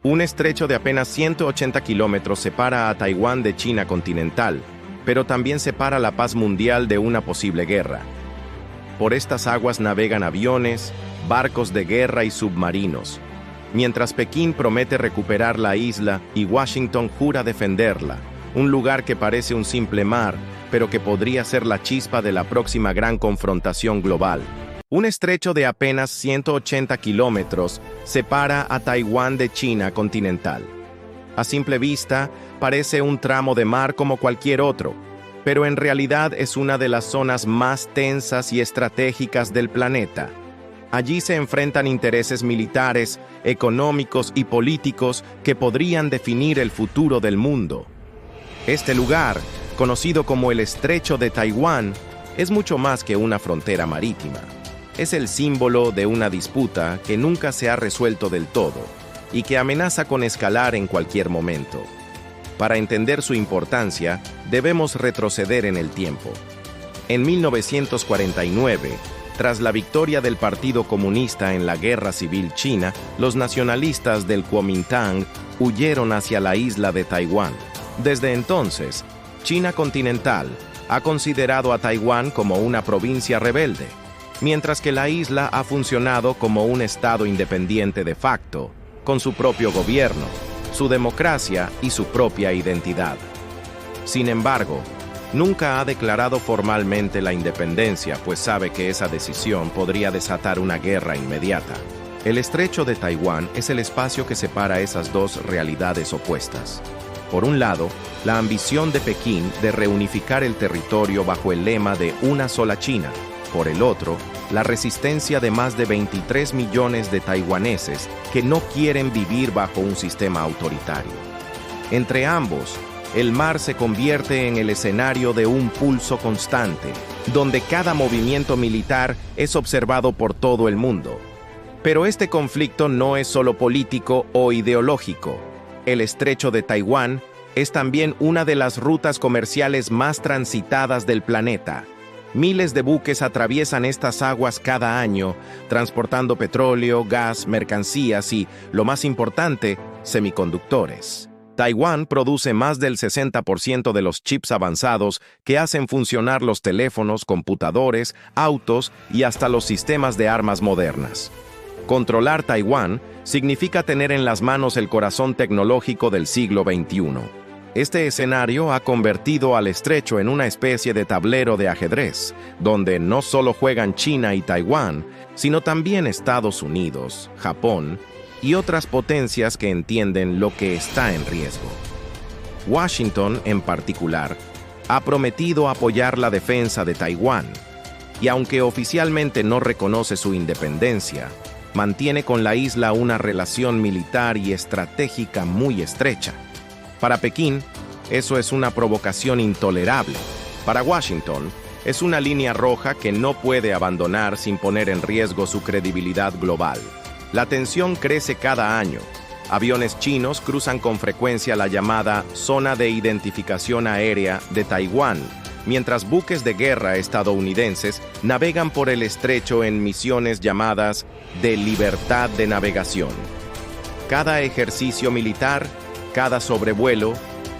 Un estrecho de apenas 180 kilómetros separa a Taiwán de China continental, pero también separa la paz mundial de una posible guerra. Por estas aguas navegan aviones, barcos de guerra y submarinos, mientras Pekín promete recuperar la isla y Washington jura defenderla, un lugar que parece un simple mar, pero que podría ser la chispa de la próxima gran confrontación global. Un estrecho de apenas 180 kilómetros separa a Taiwán de China continental. A simple vista, parece un tramo de mar como cualquier otro, pero en realidad es una de las zonas más tensas y estratégicas del planeta. Allí se enfrentan intereses militares, económicos y políticos que podrían definir el futuro del mundo. Este lugar, conocido como el Estrecho de Taiwán, es mucho más que una frontera marítima. Es el símbolo de una disputa que nunca se ha resuelto del todo y que amenaza con escalar en cualquier momento. Para entender su importancia, debemos retroceder en el tiempo. En 1949, tras la victoria del Partido Comunista en la Guerra Civil China, los nacionalistas del Kuomintang huyeron hacia la isla de Taiwán. Desde entonces, China continental ha considerado a Taiwán como una provincia rebelde, mientras que la isla ha funcionado como un estado independiente de facto, con su propio gobierno, su democracia y su propia identidad. Sin embargo, nunca ha declarado formalmente la independencia, pues sabe que esa decisión podría desatar una guerra inmediata. El Estrecho de Taiwán es el espacio que separa esas dos realidades opuestas. Por un lado, la ambición de Pekín de reunificar el territorio bajo el lema de una sola China. Por el otro, la resistencia de más de 23 millones de taiwaneses que no quieren vivir bajo un sistema autoritario. Entre ambos, el mar se convierte en el escenario de un pulso constante, donde cada movimiento militar es observado por todo el mundo. Pero este conflicto no es solo político o ideológico. El Estrecho de Taiwán es también una de las rutas comerciales más transitadas del planeta. Miles de buques atraviesan estas aguas cada año, transportando petróleo, gas, mercancías y, lo más importante, semiconductores. Taiwán produce más del 60% de los chips avanzados que hacen funcionar los teléfonos, computadores, autos y hasta los sistemas de armas modernas. Controlar Taiwán significa tener en las manos el corazón tecnológico del siglo XXI. Este escenario ha convertido al estrecho en una especie de tablero de ajedrez, donde no solo juegan China y Taiwán, sino también Estados Unidos, Japón y otras potencias que entienden lo que está en riesgo. Washington, en particular, ha prometido apoyar la defensa de Taiwán, y aunque oficialmente no reconoce su independencia, mantiene con la isla una relación militar y estratégica muy estrecha. Para Pekín, eso es una provocación intolerable. Para Washington, es una línea roja que no puede abandonar sin poner en riesgo su credibilidad global. La tensión crece cada año. Aviones chinos cruzan con frecuencia la llamada Zona de Identificación Aérea de Taiwán, mientras buques de guerra estadounidenses navegan por el estrecho en misiones llamadas de libertad de navegación. Cada ejercicio militar, cada sobrevuelo,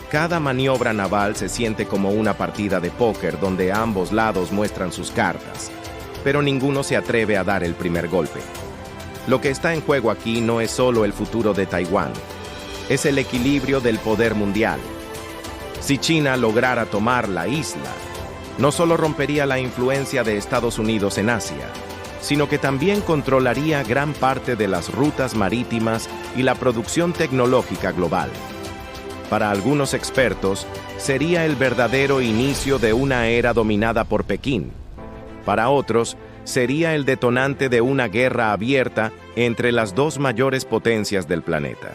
cada maniobra naval se siente como una partida de póker donde ambos lados muestran sus cartas, pero ninguno se atreve a dar el primer golpe. Lo que está en juego aquí no es solo el futuro de Taiwán, es el equilibrio del poder mundial. Si China lograra tomar la isla, no solo rompería la influencia de Estados Unidos en Asia, sino que también controlaría gran parte de las rutas marítimas y la producción tecnológica global. Para algunos expertos, sería el verdadero inicio de una era dominada por Pekín. Para otros, sería el detonante de una guerra abierta entre las dos mayores potencias del planeta.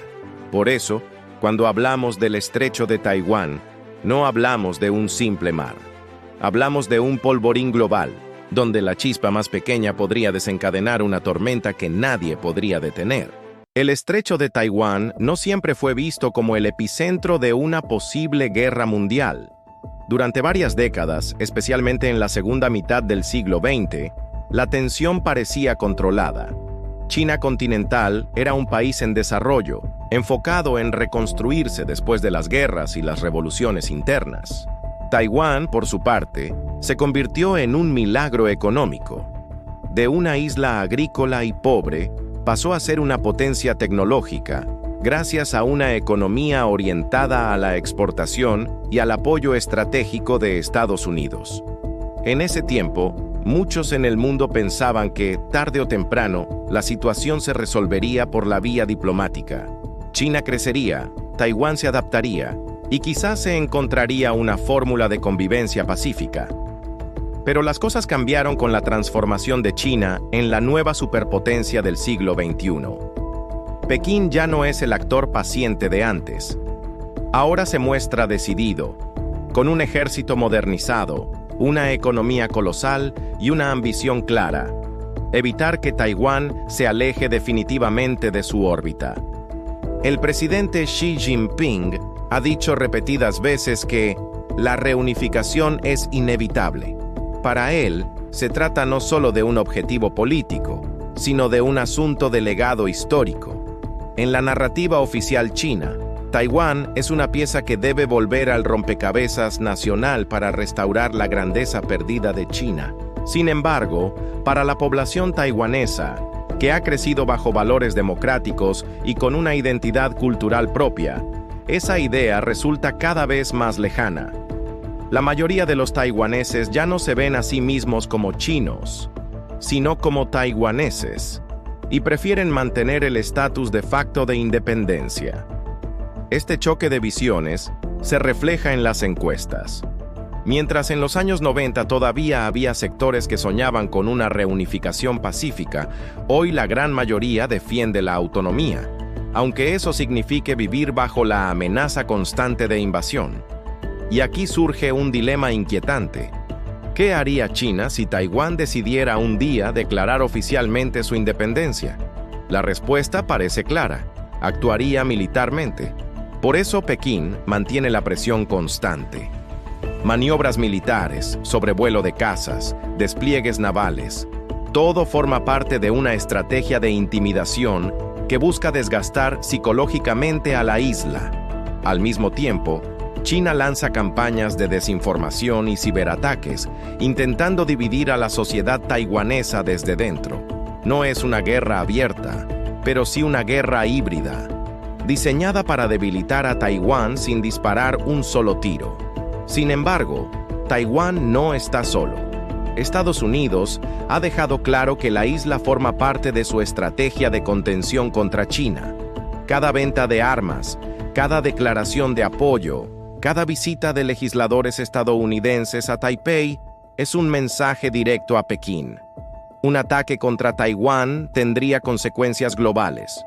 Por eso, cuando hablamos del Estrecho de Taiwán, no hablamos de un simple mar. Hablamos de un polvorín global, donde la chispa más pequeña podría desencadenar una tormenta que nadie podría detener. El Estrecho de Taiwán no siempre fue visto como el epicentro de una posible guerra mundial. Durante varias décadas, especialmente en la segunda mitad del siglo XX, la tensión parecía controlada. China continental era un país en desarrollo, enfocado en reconstruirse después de las guerras y las revoluciones internas. Taiwán, por su parte, se convirtió en un milagro económico. De una isla agrícola y pobre, pasó a ser una potencia tecnológica, gracias a una economía orientada a la exportación y al apoyo estratégico de Estados Unidos. En ese tiempo, muchos en el mundo pensaban que, tarde o temprano, la situación se resolvería por la vía diplomática. China crecería, Taiwán se adaptaría, y quizás se encontraría una fórmula de convivencia pacífica. Pero las cosas cambiaron con la transformación de China en la nueva superpotencia del siglo XXI. Pekín ya no es el actor paciente de antes. Ahora se muestra decidido, con un ejército modernizado, una economía colosal y una ambición clara: evitar que Taiwán se aleje definitivamente de su órbita. El presidente Xi Jinping ha dicho repetidas veces que la reunificación es inevitable. Para él, se trata no solo de un objetivo político, sino de un asunto de legado histórico. En la narrativa oficial china, Taiwán es una pieza que debe volver al rompecabezas nacional para restaurar la grandeza perdida de China. Sin embargo, para la población taiwanesa, que ha crecido bajo valores democráticos y con una identidad cultural propia, esa idea resulta cada vez más lejana. La mayoría de los taiwaneses ya no se ven a sí mismos como chinos, sino como taiwaneses, y prefieren mantener el estatus de facto de independencia. Este choque de visiones se refleja en las encuestas. Mientras en los años 90 todavía había sectores que soñaban con una reunificación pacífica, hoy la gran mayoría defiende la autonomía, aunque eso signifique vivir bajo la amenaza constante de invasión. Y aquí surge un dilema inquietante. ¿Qué haría China si Taiwán decidiera un día declarar oficialmente su independencia? La respuesta parece clara: actuaría militarmente. Por eso Pekín mantiene la presión constante. Maniobras militares, sobrevuelo de cazas, despliegues navales, todo forma parte de una estrategia de intimidación que busca desgastar psicológicamente a la isla. Al mismo tiempo, China lanza campañas de desinformación y ciberataques, intentando dividir a la sociedad taiwanesa desde dentro. No es una guerra abierta, pero sí una guerra híbrida, diseñada para debilitar a Taiwán sin disparar un solo tiro. Sin embargo, Taiwán no está solo. Estados Unidos ha dejado claro que la isla forma parte de su estrategia de contención contra China. Cada venta de armas, cada declaración de apoyo, cada visita de legisladores estadounidenses a Taipei es un mensaje directo a Pekín. Un ataque contra Taiwán tendría consecuencias globales.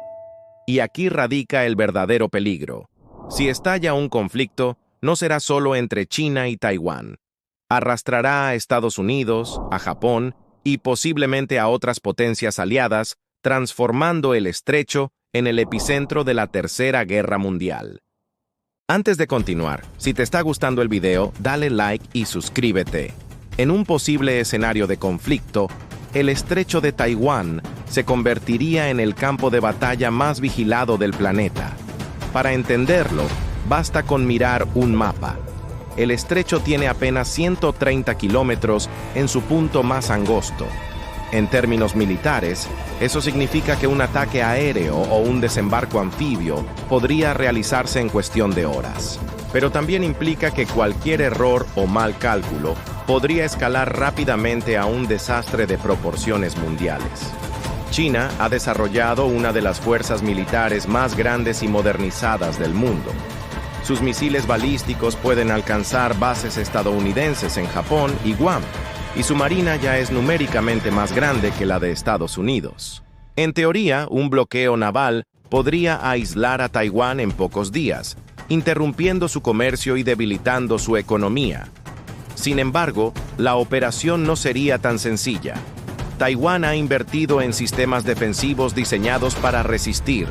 Y aquí radica el verdadero peligro. Si estalla un conflicto, no será solo entre China y Taiwán. Arrastrará a Estados Unidos, a Japón y posiblemente a otras potencias aliadas, transformando el estrecho en el epicentro de la Tercera Guerra Mundial. Antes de continuar, si te está gustando el video, dale like y suscríbete. En un posible escenario de conflicto, el estrecho de Taiwán se convertiría en el campo de batalla más vigilado del planeta. Para entenderlo, basta con mirar un mapa. El estrecho tiene apenas 130 kilómetros en su punto más angosto. En términos militares, eso significa que un ataque aéreo o un desembarco anfibio podría realizarse en cuestión de horas. Pero también implica que cualquier error o mal cálculo podría escalar rápidamente a un desastre de proporciones mundiales. China ha desarrollado una de las fuerzas militares más grandes y modernizadas del mundo. Sus misiles balísticos pueden alcanzar bases estadounidenses en Japón y Guam, y su marina ya es numéricamente más grande que la de Estados Unidos. En teoría, un bloqueo naval podría aislar a Taiwán en pocos días, interrumpiendo su comercio y debilitando su economía. Sin embargo, la operación no sería tan sencilla. Taiwán ha invertido en sistemas defensivos diseñados para resistir: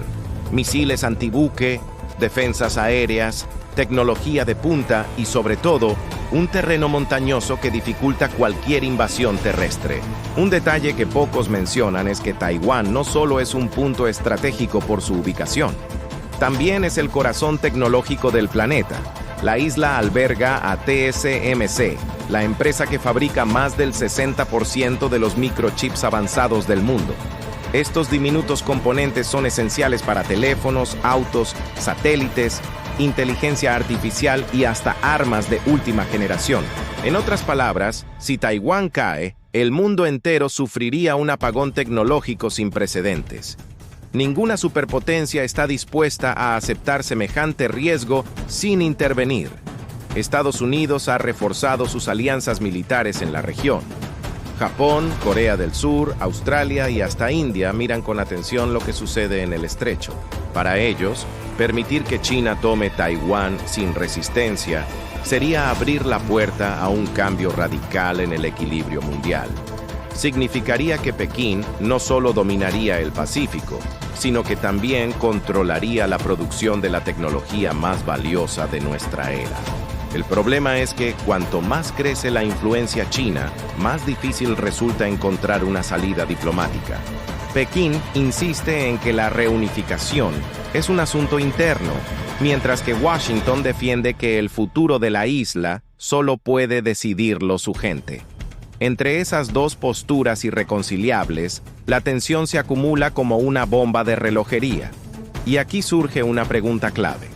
misiles antibuque, defensas aéreas, tecnología de punta y, sobre todo, un terreno montañoso que dificulta cualquier invasión terrestre. Un detalle que pocos mencionan es que Taiwán no solo es un punto estratégico por su ubicación, también es el corazón tecnológico del planeta. La isla alberga a TSMC, la empresa que fabrica más del 60% de los microchips avanzados del mundo. Estos diminutos componentes son esenciales para teléfonos, autos, satélites, inteligencia artificial y hasta armas de última generación. En otras palabras, si Taiwán cae, el mundo entero sufriría un apagón tecnológico sin precedentes. Ninguna superpotencia está dispuesta a aceptar semejante riesgo sin intervenir. Estados Unidos ha reforzado sus alianzas militares en la región. Japón, Corea del Sur, Australia y hasta India miran con atención lo que sucede en el estrecho. Para ellos, permitir que China tome Taiwán sin resistencia sería abrir la puerta a un cambio radical en el equilibrio mundial. Significaría que Pekín no solo dominaría el Pacífico, sino que también controlaría la producción de la tecnología más valiosa de nuestra era. El problema es que cuanto más crece la influencia china, más difícil resulta encontrar una salida diplomática. Pekín insiste en que la reunificación es un asunto interno, mientras que Washington defiende que el futuro de la isla solo puede decidirlo su gente. Entre esas dos posturas irreconciliables, la tensión se acumula como una bomba de relojería. Y aquí surge una pregunta clave.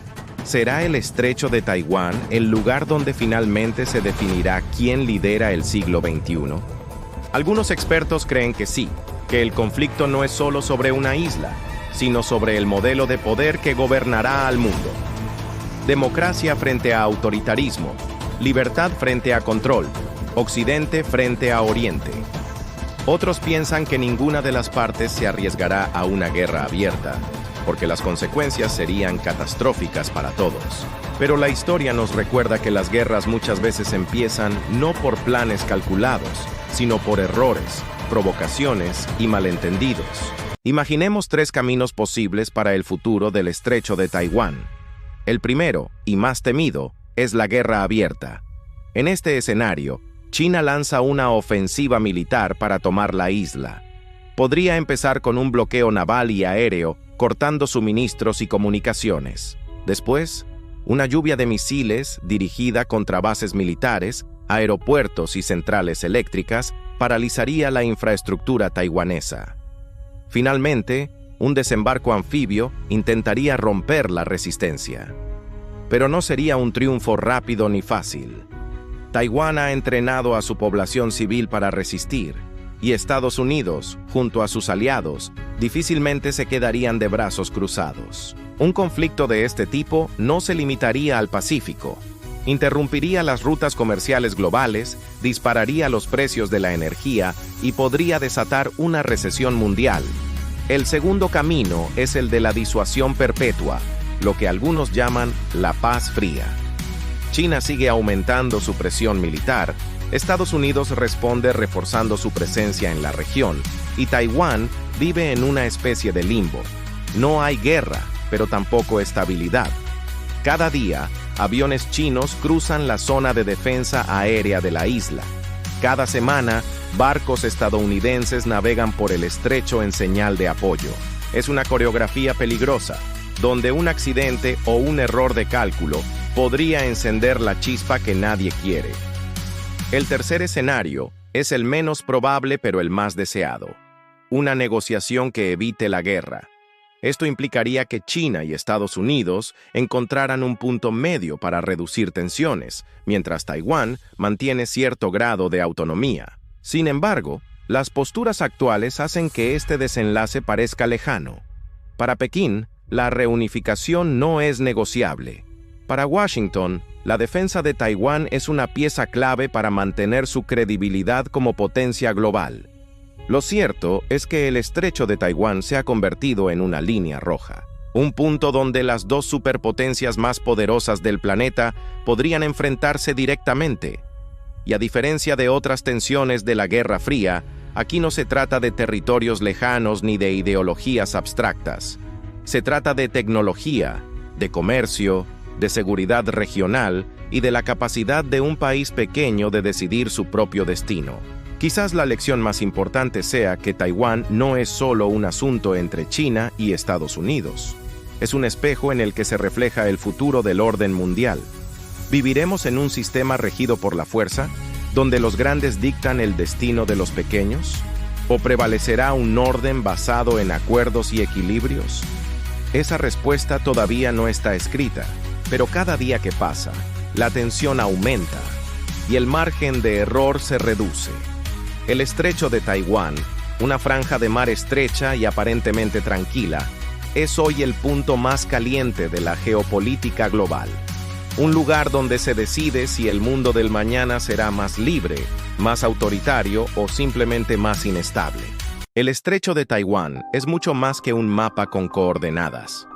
¿Será el estrecho de Taiwán el lugar donde finalmente se definirá quién lidera el siglo XXI? Algunos expertos creen que sí, que el conflicto no es solo sobre una isla, sino sobre el modelo de poder que gobernará al mundo. Democracia frente a autoritarismo, libertad frente a control, Occidente frente a Oriente. Otros piensan que ninguna de las partes se arriesgará a una guerra abierta, porque las consecuencias serían catastróficas para todos. Pero la historia nos recuerda que las guerras muchas veces empiezan no por planes calculados, sino por errores, provocaciones y malentendidos. Imaginemos tres caminos posibles para el futuro del estrecho de Taiwán. El primero, y más temido, es la guerra abierta. En este escenario, China lanza una ofensiva militar para tomar la isla. Podría empezar con un bloqueo naval y aéreo, cortando suministros y comunicaciones. Después, una lluvia de misiles dirigida contra bases militares, aeropuertos y centrales eléctricas paralizaría la infraestructura taiwanesa. Finalmente, un desembarco anfibio intentaría romper la resistencia. Pero no sería un triunfo rápido ni fácil. Taiwán ha entrenado a su población civil para resistir, y Estados Unidos, junto a sus aliados, difícilmente se quedarían de brazos cruzados. Un conflicto de este tipo no se limitaría al Pacífico. Interrumpiría las rutas comerciales globales, dispararía los precios de la energía y podría desatar una recesión mundial. El segundo camino es el de la disuasión perpetua, lo que algunos llaman la paz fría. China sigue aumentando su presión militar, Estados Unidos responde reforzando su presencia en la región, y Taiwán vive en una especie de limbo. No hay guerra, pero tampoco estabilidad. Cada día, aviones chinos cruzan la zona de defensa aérea de la isla. Cada semana, barcos estadounidenses navegan por el estrecho en señal de apoyo. Es una coreografía peligrosa, donde un accidente o un error de cálculo podría encender la chispa que nadie quiere. El tercer escenario es el menos probable pero el más deseado. Una negociación que evite la guerra. Esto implicaría que China y Estados Unidos encontraran un punto medio para reducir tensiones, mientras Taiwán mantiene cierto grado de autonomía. Sin embargo, las posturas actuales hacen que este desenlace parezca lejano. Para Pekín, la reunificación no es negociable. Para Washington, la defensa de Taiwán es una pieza clave para mantener su credibilidad como potencia global. Lo cierto es que el estrecho de Taiwán se ha convertido en una línea roja, un punto donde las dos superpotencias más poderosas del planeta podrían enfrentarse directamente. Y a diferencia de otras tensiones de la Guerra Fría, aquí no se trata de territorios lejanos ni de ideologías abstractas. Se trata de tecnología, de comercio, de seguridad regional y de la capacidad de un país pequeño de decidir su propio destino. Quizás la lección más importante sea que Taiwán no es solo un asunto entre China y Estados Unidos. Es un espejo en el que se refleja el futuro del orden mundial. ¿Viviremos en un sistema regido por la fuerza, donde los grandes dictan el destino de los pequeños? ¿O prevalecerá un orden basado en acuerdos y equilibrios? Esa respuesta todavía no está escrita, pero cada día que pasa, la tensión aumenta y el margen de error se reduce. El estrecho de Taiwán, una franja de mar estrecha y aparentemente tranquila, es hoy el punto más caliente de la geopolítica global. Un lugar donde se decide si el mundo del mañana será más libre, más autoritario o simplemente más inestable. El estrecho de Taiwán es mucho más que un mapa con coordenadas.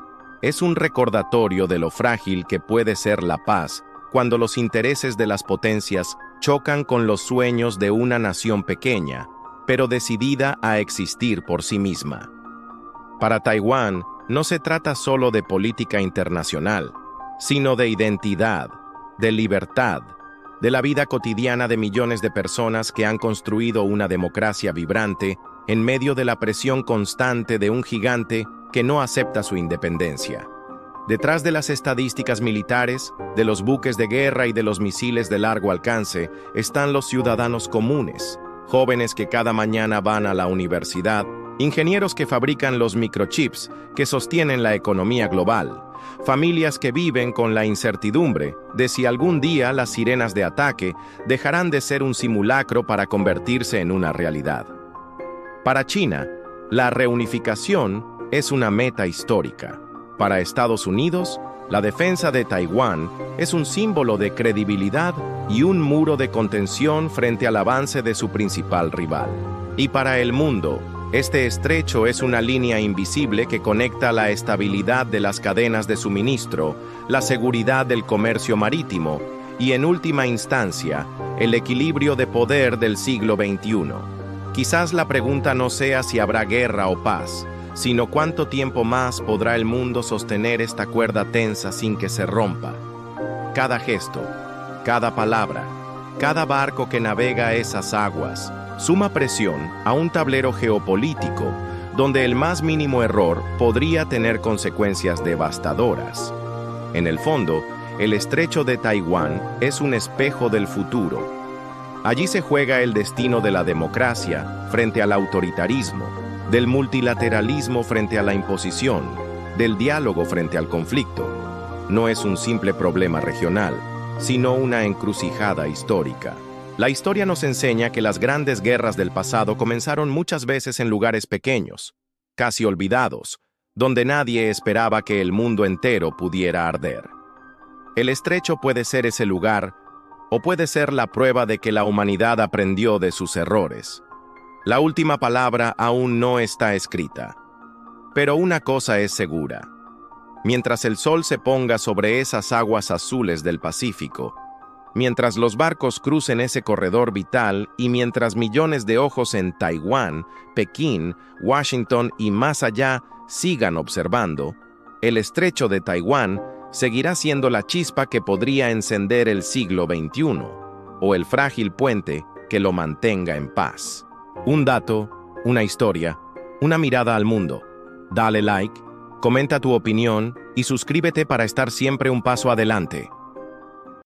Es un recordatorio de lo frágil que puede ser la paz cuando los intereses de las potencias chocan con los sueños de una nación pequeña, pero decidida a existir por sí misma. Para Taiwán, no se trata solo de política internacional, sino de identidad, de libertad, de la vida cotidiana de millones de personas que han construido una democracia vibrante en medio de la presión constante de un gigante que no acepta su independencia. Detrás de las estadísticas militares, de los buques de guerra y de los misiles de largo alcance, están los ciudadanos comunes, jóvenes que cada mañana van a la universidad, ingenieros que fabrican los microchips que sostienen la economía global, familias que viven con la incertidumbre de si algún día las sirenas de ataque dejarán de ser un simulacro para convertirse en una realidad. Para China, la reunificación es una meta histórica. Para Estados Unidos, la defensa de Taiwán es un símbolo de credibilidad y un muro de contención frente al avance de su principal rival. Y para el mundo, este estrecho es una línea invisible que conecta la estabilidad de las cadenas de suministro, la seguridad del comercio marítimo y, en última instancia, el equilibrio de poder del siglo XXI. Quizás la pregunta no sea si habrá guerra o paz, sino cuánto tiempo más podrá el mundo sostener esta cuerda tensa sin que se rompa. Cada gesto, cada palabra, cada barco que navega esas aguas, suma presión a un tablero geopolítico donde el más mínimo error podría tener consecuencias devastadoras. En el fondo, el estrecho de Taiwán es un espejo del futuro. Allí se juega el destino de la democracia frente al autoritarismo, del multilateralismo frente a la imposición, del diálogo frente al conflicto. No es un simple problema regional, sino una encrucijada histórica. La historia nos enseña que las grandes guerras del pasado comenzaron muchas veces en lugares pequeños, casi olvidados, donde nadie esperaba que el mundo entero pudiera arder. El estrecho puede ser ese lugar, o puede ser la prueba de que la humanidad aprendió de sus errores. La última palabra aún no está escrita. Pero una cosa es segura. Mientras el sol se ponga sobre esas aguas azules del Pacífico, mientras los barcos crucen ese corredor vital y mientras millones de ojos en Taiwán, Pekín, Washington y más allá sigan observando, el estrecho de Taiwán seguirá siendo la chispa que podría encender el siglo XXI, o el frágil puente que lo mantenga en paz. Un dato, una historia, una mirada al mundo. Dale like, comenta tu opinión y suscríbete para estar siempre un paso adelante.